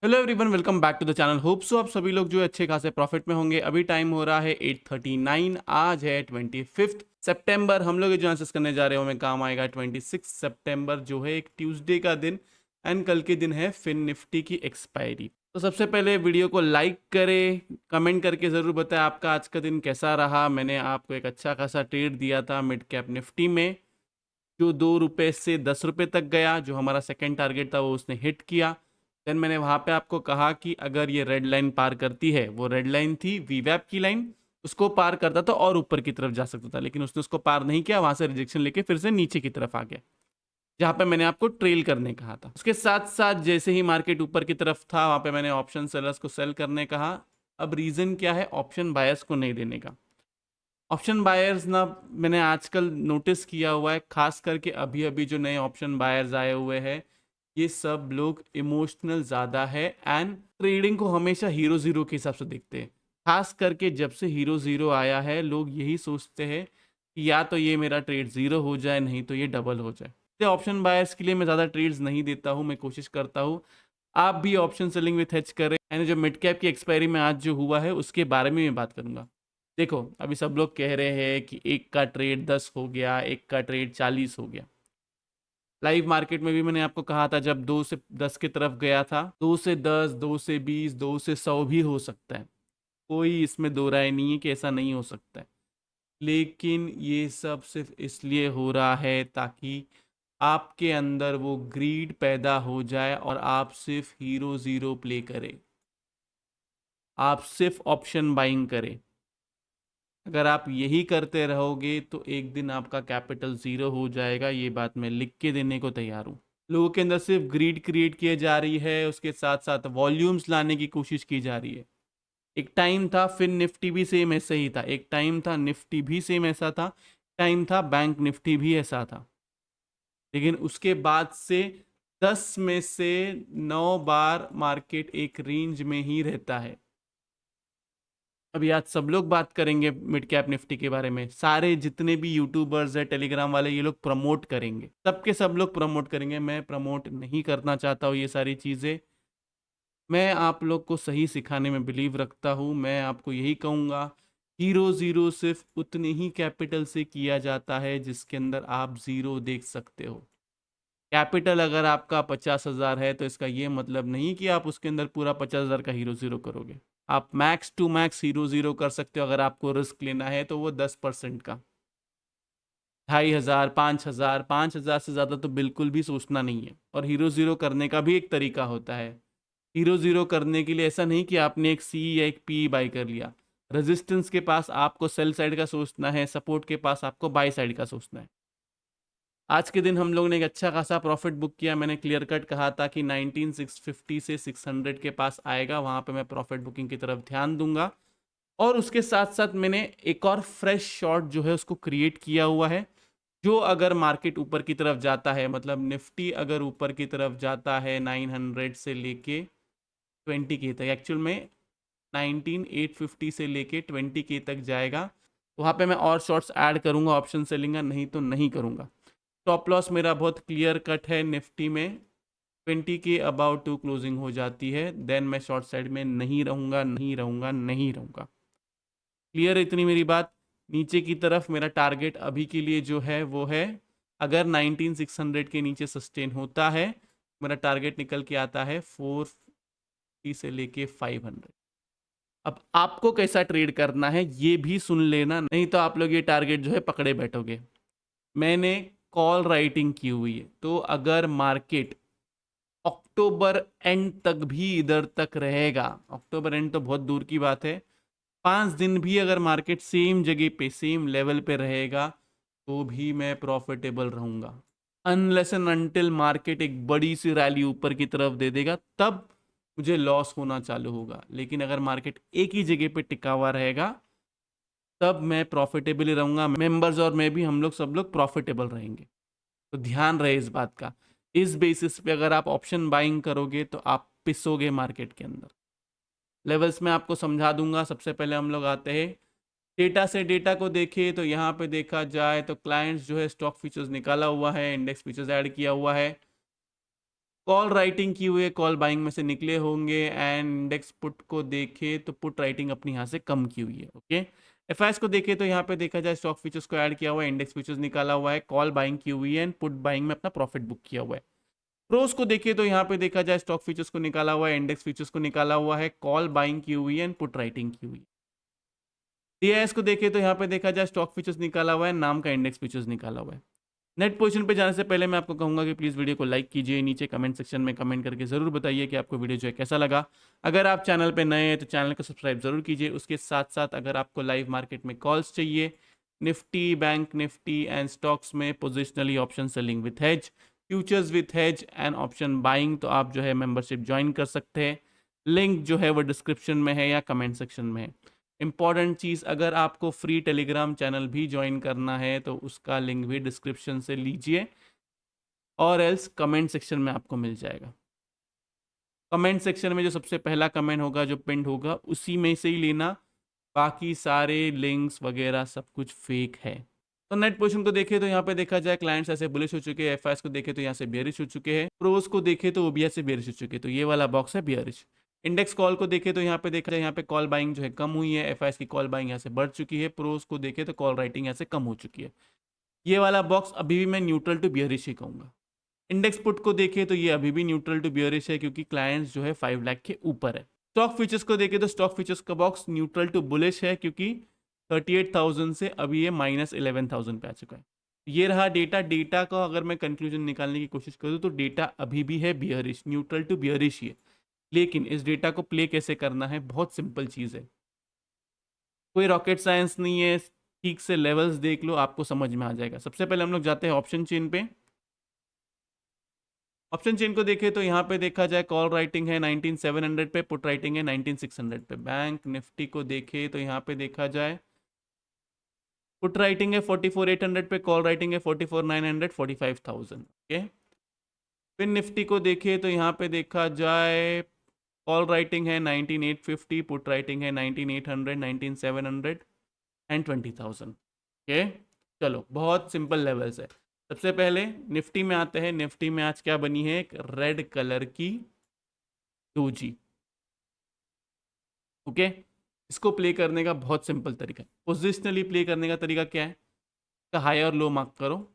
Hello everyone, welcome back to the channel. Hope so आप सभी लोग जो है अच्छे खासे प्रॉफिट में होंगे। अभी टाइम हो रहा है 8:39। आज है 25 सितंबर। हम लोग ये जो एनालिसिस करने जा रहे हो हमें काम आएगा 26 सितंबर जो है एक ट्यूसडे का दिन। एंड कल के दिन है फिन निफ्टी की एक्सपायरी। तो सबसे पहले वीडियो को लाइक करें, कमेंट करके ज़रूर बताएं आपका आज का दिन कैसा रहा। मैंने आपको एक अच्छा खासा ट्रेड दिया था मिड कैप निफ्टी में, जो 2 रुपये से 10 रुपये तक गया। जो हमारा सेकंड टारगेट था वो उसने हिट किया। देन मैंने वहाँ पे आपको कहा कि अगर ये रेड लाइन पार करती है, वो रेड लाइन थी वीवैप की लाइन, उसको पार करता था और ऊपर की तरफ जा सकता था, लेकिन उसने उसको पार नहीं किया। वहाँ से रिजेक्शन लेके फिर से नीचे की तरफ आ गया, जहाँ पे मैंने आपको ट्रेल करने कहा था। उसके साथ साथ जैसे ही मार्केट ऊपर की तरफ था, वहाँ पे मैंने ऑप्शन सेलर्स को सेल करने कहा। अब रीज़न क्या है ऑप्शन बायर्स को नहीं देने का? ऑप्शन बायर्स ना, मैंने आजकल नोटिस किया हुआ है, खास करके अभी अभी जो नए ऑप्शन बायर्स आए हुए हैं, ये सब लोग इमोशनल ज़्यादा है एंड ट्रेडिंग को हमेशा हीरो ज़ीरो के हिसाब से देखते हैं। खास करके जब से हीरो ज़ीरो आया है, लोग यही सोचते हैं कि या तो ये मेरा ट्रेड ज़ीरो हो जाए, नहीं तो ये डबल हो जाए। तो ऑप्शन बायर्स के लिए मैं ज़्यादा ट्रेड्स नहीं देता हूँ। मैं कोशिश करता हूँ आप भी ऑप्शन सेलिंग विथ हेज करें। एंड जो मिड कैप की एक्सपायरी में आज जो हुआ है उसके बारे में मैं बात करूंगा। देखो, अभी सब लोग कह रहे हैं कि एक का ट्रेड 10 हो गया, एक का ट्रेड 40 हो गया। लाइव मार्केट में भी मैंने आपको कहा था, जब 2 से 10 की तरफ गया था, 2 से 10, 2 से 20, 2 से 100 भी हो सकता है। कोई इसमें दो राय नहीं है कि ऐसा नहीं हो सकता है। लेकिन ये सब सिर्फ इसलिए हो रहा है ताकि आपके अंदर वो ग्रीड पैदा हो जाए और आप सिर्फ हीरो ज़ीरो प्ले करें, आप सिर्फ ऑप्शन बाइंग करें। अगर आप यही करते रहोगे तो एक दिन आपका कैपिटल ज़ीरो हो जाएगा। ये बात मैं लिख के देने को तैयार हूँ। लोगों के अंदर सिर्फ ग्रीड क्रिएट किए जा रही है, उसके साथ साथ वॉल्यूम्स लाने की कोशिश की जा रही है। एक टाइम था फिन निफ्टी भी सेम ऐसे ही था, एक टाइम था निफ्टी भी सेम ऐसा था, टाइम था बैंक निफ्टी भी ऐसा था। लेकिन उसके बाद से 10 में से 9 बार मार्केट एक रेंज में ही रहता है। अभी आज सब लोग बात करेंगे मिड कैप निफ्टी के बारे में। सारे जितने भी यूट्यूबर्स है, टेलीग्राम वाले, ये लोग प्रमोट करेंगे, सबके सब लोग प्रमोट करेंगे। मैं प्रमोट नहीं करना चाहता हूँ ये सारी चीज़ें। मैं आप लोग को सही सिखाने में बिलीव रखता हूँ। मैं आपको यही कहूँगा, हीरो ज़ीरो सिर्फ उतने ही कैपिटल से किया जाता है जिसके अंदर आप ज़ीरो देख सकते हो। कैपिटल अगर आपका 50,000 है तो इसका ये मतलब नहीं कि आप उसके अंदर पूरा 50,000 का हीरो ज़ीरो करोगे। आप max to max hero zero कर सकते हो। अगर आपको रिस्क लेना है तो वो 10% का, 2,500, 5,000, 5,000 से ज़्यादा तो बिल्कुल भी सोचना नहीं है। और हीरो ज़ीरो करने का भी एक तरीका होता है। हीरो ज़ीरो करने के लिए ऐसा नहीं कि आपने एक सी या एक पी बाई कर लिया। रेजिस्टेंस के पास आपको सेल साइड का सोचना है, सपोर्ट के पास आपको बाई साइड का सोचना है। आज के दिन हम लोग ने एक अच्छा खासा प्रॉफिट बुक किया। मैंने क्लियर कट कहा था कि 19,650 से 600 के पास आएगा, वहाँ पे मैं प्रॉफिट बुकिंग की तरफ ध्यान दूंगा। और उसके साथ साथ मैंने एक और फ्रेश शॉट जो है उसको क्रिएट किया हुआ है। जो अगर मार्केट ऊपर की तरफ जाता है, मतलब निफ्टी अगर ऊपर की तरफ जाता है 900 से लेके 20K तक, एक्चुअल में 19,850 से लेके 20K तक जाएगा, वहाँ पे मैं और शॉर्ट्स ऐड करूँगा, ऑप्शन सेलिंग, नहीं तो नहीं करूँगा। टॉप लॉस मेरा बहुत क्लियर कट है। निफ्टी में 20 के अबाउट टू क्लोजिंग हो जाती है, देन मैं शॉर्ट साइड में नहीं रहूँगा, नहीं रहूँगा, नहीं रहूँगा। क्लियर है इतनी मेरी बात? नीचे की तरफ मेरा टारगेट अभी के लिए जो है वो है, अगर 19,600 के नीचे सस्टेन होता है, मेरा टारगेट निकल के आता है 450 से लेके 500। अब आपको कैसा ट्रेड करना है ये भी सुन लेना, नहीं तो आप लोग ये टारगेट जो है पकड़े बैठोगे। मैंने कॉल राइटिंग की हुई है, तो अगर मार्केट अक्टूबर एंड तक भी इधर तक रहेगा, अक्टूबर एंड तो बहुत दूर की बात है, 5 दिन भी अगर मार्केट सेम जगह पे सेम लेवल पे रहेगा तो भी मैं प्रॉफिटेबल रहूंगा। अनलेस एंड अनटिल मार्केट एक बड़ी सी रैली ऊपर की तरफ दे देगा, तब मुझे लॉस होना चालू होगा। लेकिन अगर मार्केट एक ही जगह पे टिका हुआ रहेगा तब मैं प्रॉफिटेबल ही रहूंगा। मेंबर्स और मैं भी, हम लोग सब लोग प्रॉफिटेबल रहेंगे। तो ध्यान रहे इस बात का। इस बेसिस पे अगर आप ऑप्शन बाइंग करोगे तो आप पिसोगे मार्केट के अंदर। लेवल्स में आपको समझा दूंगा। सबसे पहले हम लोग आते हैं डेटा से। डेटा को देखिए तो यहाँ पे देखा जाए तो क्लाइंट्स जो है स्टॉक फीचर्स निकाला हुआ है, इंडेक्स फीचर्स ऐड किया हुआ है। कॉल राइटिंग की हुई है, कॉल बाइंग में से निकले होंगे। एंड इंडेक्स पुट को देखे तो पुट राइटिंग अपनी यहाँ से कम की हुई है। ओके, एफआईएस को देखे तो यहाँ पे देखा जाए स्टॉक फीचर्स को ऐड किया हुआ है, इंडेक्स फीचर्स निकाला हुआ है, कॉल बाइंग की हुई है एंड पुट बाइंग में अपना प्रॉफिट बुक किया हुआ है। प्रोस को देखे तो यहाँ पे देखा जाए स्टॉक फीचर्स को निकाला हुआ है, इंडेक्स फीचर्स को निकाला हुआ है, कॉल बाइंग की हुई है एंड पुट राइटिंग की हुई है। डीआईएस को देखे तो यहाँ पे देखा जाए स्टॉक फीचर्स निकाला हुआ है, नाम का इंडेक्स फीचर्स निकाला हुआ है। नेट पोजीशन पे जाने से पहले मैं आपको कहूंगा कि प्लीज़ वीडियो को लाइक कीजिए, नीचे कमेंट सेक्शन में कमेंट करके ज़रूर बताइए कि आपको वीडियो जो है कैसा लगा। अगर आप चैनल पे नए हैं तो चैनल को सब्सक्राइब ज़रूर कीजिए। उसके साथ साथ अगर आपको लाइव मार्केट में कॉल्स चाहिए, Nifty, bank Nifty and stocks में positionally option selling with hedge, futures with hedge and option buying, तो आप जो है मेंबरशिप ज्वाइन कर सकते हैं। लिंक जो है वो डिस्क्रिप्शन में है या कमेंट सेक्शन में है। इम्पॉर्टेंट चीज़, अगर आपको फ्री टेलीग्राम चैनल भी ज्वाइन करना है तो उसका लिंक भी डिस्क्रिप्शन से लीजिए और एल्स कमेंट सेक्शन में आपको मिल जाएगा। कमेंट सेक्शन में जो सबसे पहला कमेंट होगा जो पिंड होगा उसी में से ही लेना, बाकी सारे लिंक्स वगैरह सब कुछ फेक है। तो नेट पोजीशन को देखें तो यहाँ पे देखा जाए क्लाइंट्स ऐसे बुलिश हो चुके हैं, एफआईएस को देखें तो यहाँ से बेयरिश हो चुके हैं, प्रोस को देखें तो ओबीआई से बेयरिश हो चुके हैं, तो ये वाला बॉक्स है बेयरिश। इंडेक्स कॉल को देखें तो यहाँ पे देखा जाए यहाँ पे कॉल बाइंग जो है कम हुई है, एफआईएस की कॉल बाइंग यहाँ से बढ़ चुकी है, प्रोस को देखें तो कॉल राइटिंग यहाँ से कम हो चुकी है। ये वाला बॉक्स अभी भी मैं न्यूट्रल टू बियरिश ही कहूँगा। इंडेक्स पुट को देखें तो ये अभी भी न्यूट्रल टू बियरिश है क्योंकि क्लाइंट्स जो है 5 लाख के ऊपर है। स्टॉक फीचर्स को देखें तो स्टॉक फीचर्स का बॉक्स न्यूट्रल टू बुलिश है क्योंकि 38,000 से अभी ये -11,000 पे आ चुका है। ये रहा डेटा। डेटा का अगर मैं कंक्लूजन निकालने की कोशिश करूँ तो डेटा अभी भी है बियरिश, न्यूट्रल टू बियरिश ही है। लेकिन इस डेटा को प्ले कैसे करना है, बहुत सिंपल चीज़ है, कोई रॉकेट साइंस नहीं है। ठीक से लेवल्स देख लो, आपको समझ में आ जाएगा। सबसे पहले हम लोग जाते हैं ऑप्शन चेन पे। ऑप्शन चेन को देखें तो यहाँ पे देखा जाए कॉल राइटिंग है 19,700 पे, पुट राइटिंग है 19,600 पे। बैंक निफ्टी को देखें तो यहाँ पे देखा जाए पुट राइटिंग है 44,800 पे, कॉल राइटिंग है 44,900, 45,000। ओके, फिर निफ्टी को देखें तो यहाँ पे देखा जाए कॉल राइटिंग है 19,850, पुट राइटिंग है 19,800, 19,700 एंड 20,000। ओके, चलो बहुत सिंपल लेवल्स है। सबसे पहले निफ्टी में आते हैं। निफ्टी में आज क्या बनी है, एक रेड कलर की डोजी। ओके, इसको प्ले करने का बहुत सिंपल तरीका है। पोजिशनली प्ले करने का तरीका क्या है, का हाई और लो मार्क करो।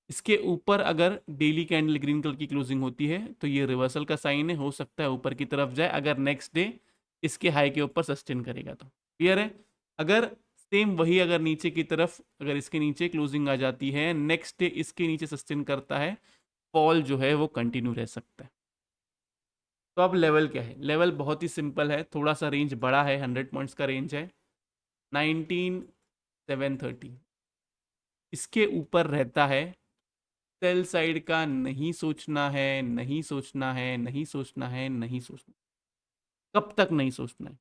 इसके ऊपर अगर डेली कैंडल ग्रीन कलर की क्लोजिंग होती है तो ये रिवर्सल का साइन है, हो सकता है ऊपर की तरफ जाए अगर नेक्स्ट डे इसके हाई के ऊपर सस्टेन करेगा तो। क्लियर है। अगर सेम वही अगर नीचे की तरफ, अगर इसके नीचे क्लोजिंग आ जाती है, नेक्स्ट डे इसके नीचे सस्टेन करता है, फॉल जो है वो कंटिन्यू रह सकता है। तो अब लेवल क्या है, लेवल बहुत ही सिंपल है, थोड़ा सा रेंज बड़ा है, 100 पॉइंट्स का रेंज है। 19,730 इसके ऊपर रहता है, सेल साइड का नहीं सोचना है, नहीं सोचना है, नहीं सोचना है, नहीं सोचना। कब तक नहीं सोचना है,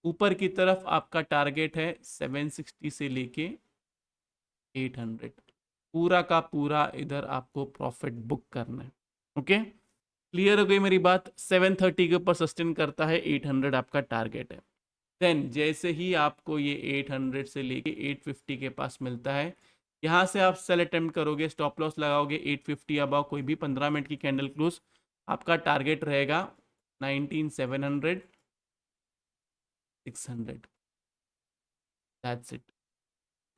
ऊपर की तरफ आपका टारगेट है 760 से लेके 800, पूरा का पूरा इधर आपको प्रॉफिट बुक करना है। ओके, क्लियर हो गई मेरी बात। 730 के ऊपर सस्टेन करता है, 800 आपका टारगेट है। देन जैसे ही आपको ये 800 से लेके 850 के पास मिलता है, यहाँ से आप सेल अटेम्प्ट करोगे, स्टॉप लॉस लगाओगे 850 अबाव, कोई भी 15 मिनट की कैंडल क्लोज, आपका टारगेट रहेगा 19,700, 600। That's it.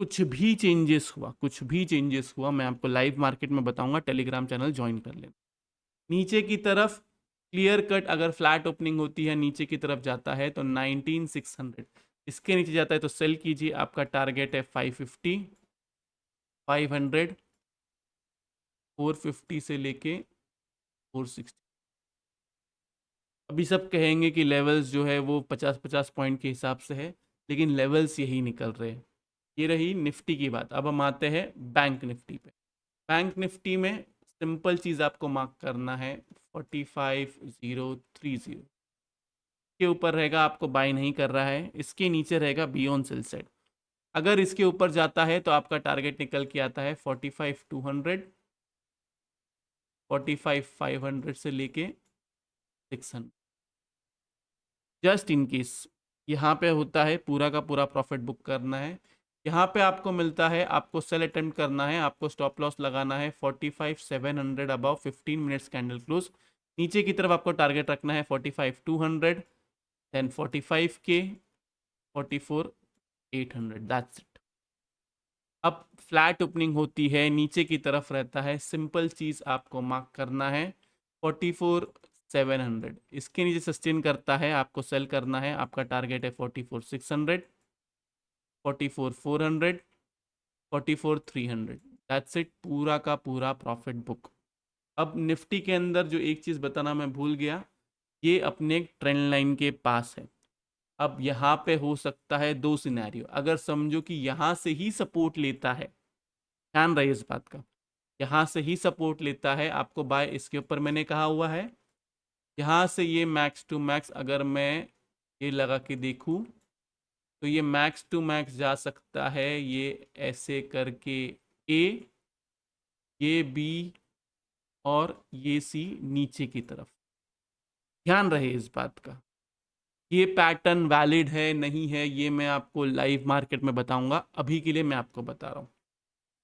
कुछ भी चेंजेस हुआ, कुछ भी चेंजेस हुआ, मैं आपको लाइव मार्केट में बताऊंगा, टेलीग्राम चैनल ज्वाइन कर लेना। नीचे की तरफ क्लियर कट अगर फ्लैट ओपनिंग होती है, नीचे की तरफ जाता है तो 19,600, इसके नीचे जाता है तो सेल कीजिए। आपका टारगेट है 550, 500, 450 से लेके 460। अभी सब कहेंगे कि लेवल्स जो है वो 50-50 पॉइंट के हिसाब से है, लेकिन लेवल्स यही निकल रहे हैं। ये रही निफ्टी की बात। अब हम आते हैं बैंक निफ्टी पे। बैंक निफ्टी में सिंपल चीज़ आपको मार्क करना है, 45,030 के ऊपर रहेगा, आपको बाय नहीं कर रहा है। इसके नीचे रहेगा बियॉन्ड सेल साइड, अगर इसके ऊपर जाता है तो आपका टारगेट निकल के आता है 45,200, 45,500 से लेके 600। जस्ट इन केस यहाँ पे होता है, पूरा का पूरा प्रॉफिट बुक करना है। यहाँ पे आपको मिलता है, आपको सेल अटेम्प्ट करना है, आपको स्टॉप लॉस लगाना है 45,700 अबाउ 15 मिनट्स कैंडल क्लोज। नीचे की तरफ आपको टारगेट रखना है 45,200, देन 45K, 44,800, दैट्स इट। अब फ्लैट ओपनिंग होती है, नीचे की तरफ रहता है, सिंपल चीज़ आपको मार्क करना है 44,700। इसके नीचे सस्टेन करता है, आपको सेल करना है, आपका टारगेट है 44,600, 44,400, 44,300, दैट्स इट, पूरा का पूरा प्रॉफिट बुक। अब निफ्टी के अंदर जो एक चीज़ बताना मैं भूल गया, ये अपने ट्रेंड लाइन के पास है। अब यहाँ पे हो सकता है दो सिनेरियो, अगर समझो कि यहाँ से ही सपोर्ट लेता है, ध्यान रहे इस बात का, यहाँ से ही सपोर्ट लेता है, आपको बाय इसके ऊपर मैंने कहा हुआ है। यहाँ से ये मैक्स टू मैक्स अगर मैं ये लगा के देखूँ तो ये मैक्स टू मैक्स जा सकता है, ये ऐसे करके ए, ये बी और ये सी नीचे की तरफ। ध्यान रहे इस बात का, ये पैटर्न वैलिड है नहीं है ये मैं आपको लाइव मार्केट में बताऊंगा, अभी के लिए मैं आपको बता रहा हूँ।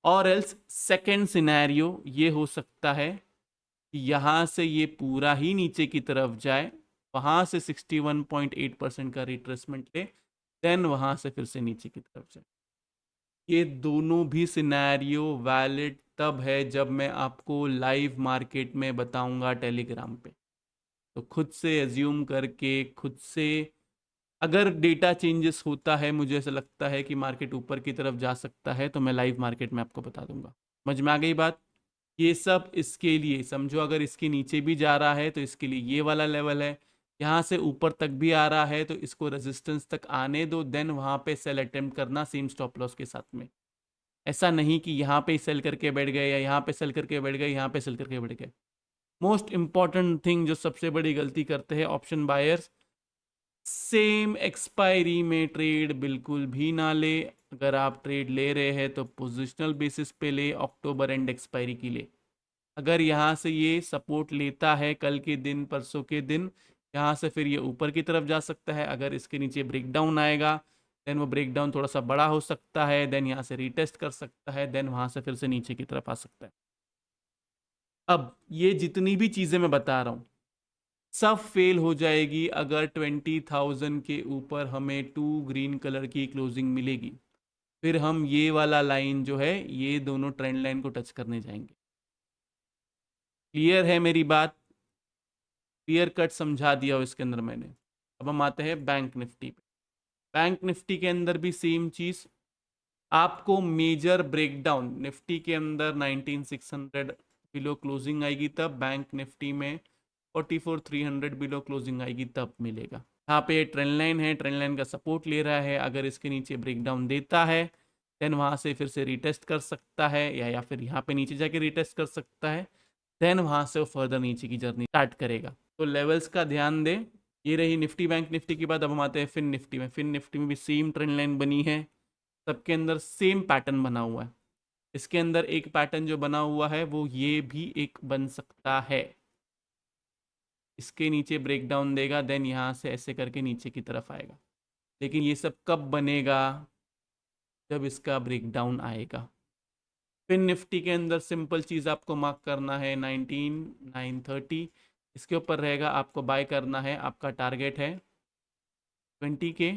और एल्स सेकेंड सिनेरियो ये हो सकता है कि यहाँ से ये पूरा ही नीचे की तरफ जाए, वहाँ से 61.8% का रिट्रेसमेंट ले, देन वहाँ से फिर से नीचे की तरफ जाए। ये दोनों भी सिनेरियो वैलिड तब है जब मैं आपको लाइव मार्केट में बताऊंगा टेलीग्राम पे। तो खुद से एज्यूम करके, खुद से अगर डेटा चेंजेस होता है, मुझे ऐसा लगता है कि मार्केट ऊपर की तरफ जा सकता है, तो मैं लाइव मार्केट में आपको बता दूंगा। समझ में आ गई बात? ये सब इसके लिए समझो, अगर इसके नीचे भी जा रहा है तो इसके लिए ये वाला लेवल है, यहाँ से ऊपर तक भी आ रहा है तो इसको रेजिस्टेंस तक आने दो, देन वहाँ पे सेल अटेम्प्ट करना सेम स्टॉप लॉस के साथ में। ऐसा नहीं कि यहाँ पे सेल करके बैठ गए या यहाँ पे सेल करके बैठ गए, यहाँ पे सेल करके बैठ गए। मोस्ट इंपॉर्टेंट थिंग जो सबसे बड़ी गलती करते हैं ऑप्शन बायर्स, सेम एक्सपायरी में ट्रेड बिल्कुल भी ना ले। अगर आप ट्रेड ले रहे हैं तो पोजिशनल बेसिस पे ले, अक्टूबर एंड एक्सपायरी के लिए। अगर यहाँ से ये सपोर्ट लेता है कल के दिन, परसों के दिन, यहाँ से फिर ये ऊपर की तरफ जा सकता है। अगर इसके नीचे ब्रेकडाउन आएगा, देन वो ब्रेकडाउन थोड़ा सा बड़ा हो सकता है, देन यहाँ से रीटेस्ट कर सकता है, देन वहाँ से फिर से नीचे की तरफ आ सकता है। अब ये जितनी भी चीज़ें मैं बता रहा हूँ सब फेल हो जाएगी अगर 20,000 के ऊपर हमें 2 ग्रीन कलर की क्लोजिंग मिलेगी। फिर हम ये वाला लाइन जो है, ये दोनों ट्रेंड लाइन को टच करने जाएंगे। क्लियर है मेरी बात? क्लियर कट समझा दिया हो इसके अंदर मैंने। अब हम आते हैं बैंक निफ्टी पे। बैंक निफ्टी के अंदर भी सेम चीज़, आपको मेजर ब्रेकडाउन निफ्टी के अंदर 19,600 बिलो क्लोजिंग आएगी तब, बैंक निफ्टी में 44,300 बिलो क्लोजिंग आएगी तब मिलेगा। यहाँ पे ट्रेंड लाइन है, ट्रेंड लाइन का सपोर्ट ले रहा है, अगर इसके नीचे ब्रेकडाउन देता है देन वहाँ से फिर से रिटेस्ट कर सकता है, या फिर यहाँ पे नीचे जाके रिटेस्ट कर सकता है, देन वहाँ से वो फर्दर नीचे की जर्नी स्टार्ट करेगा। तो लेवल्स का ध्यान दें। ये रही निफ्टी बैंक निफ्टी के बाद अब हम आते हैं फिन निफ्टी में। फिन निफ्टी में भी सेम ट्रेंड लाइन बनी है, सबके अंदर सेम पैटर्न बना हुआ है। इसके अंदर एक पैटर्न जो बना हुआ है वो ये भी एक बन सकता है, इसके नीचे ब्रेकडाउन देगा, देन यहाँ से ऐसे करके नीचे की तरफ आएगा। लेकिन ये सब कब बनेगा? जब इसका ब्रेकडाउन आएगा। फिन निफ्टी के अंदर सिंपल चीज़ आपको मार्क करना है 19,930, इसके ऊपर रहेगा, आपको बाय करना है। आपका टारगेट है 20K,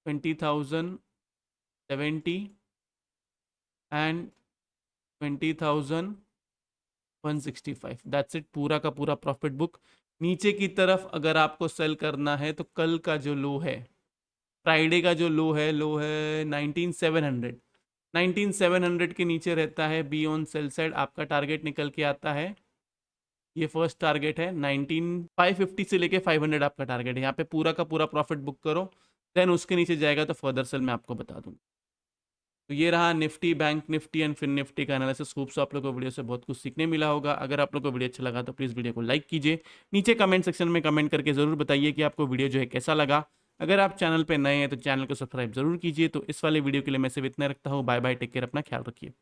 20,070 एंड 20,165, दैट्स इट, पूरा का पूरा प्रॉफिट बुक। नीचे की तरफ अगर आपको सेल करना है तो कल का जो लो है, फ्राइडे का जो लो है 19,700, 19,700 के नीचे रहता है बी ऑन सेल साइड। आपका टारगेट निकल के आता है, ये फर्स्ट टारगेट है 19,550 से लेके 500 आपका टारगेट है। यहाँ पे पूरा का पूरा प्रॉफिट बुक करो, देन उसके नीचे जाएगा तो फर्दर सेल मैं आपको बता दूंगा। तो ये रहा Nifty, bank Nifty and Fin Nifty का एनालिसिस। होप सो आप लोगों को वीडियो से बहुत कुछ सीखने मिला होगा। अगर आप लोगों को वीडियो अच्छा लगा तो प्लीज़ वीडियो को लाइक कीजिए, नीचे कमेंट सेक्शन में कमेंट करके ज़रूर बताइए कि आपको वीडियो जो है कैसा लगा। अगर आप चैनल पे नए हैं तो चैनल को सब्सक्राइब जरूर कीजिए। तो इस वाले वीडियो के लिए मैं सिर्फ इतना रखता हूँ। बाय बाय, टेक केयर, अपना ख्याल रखिए।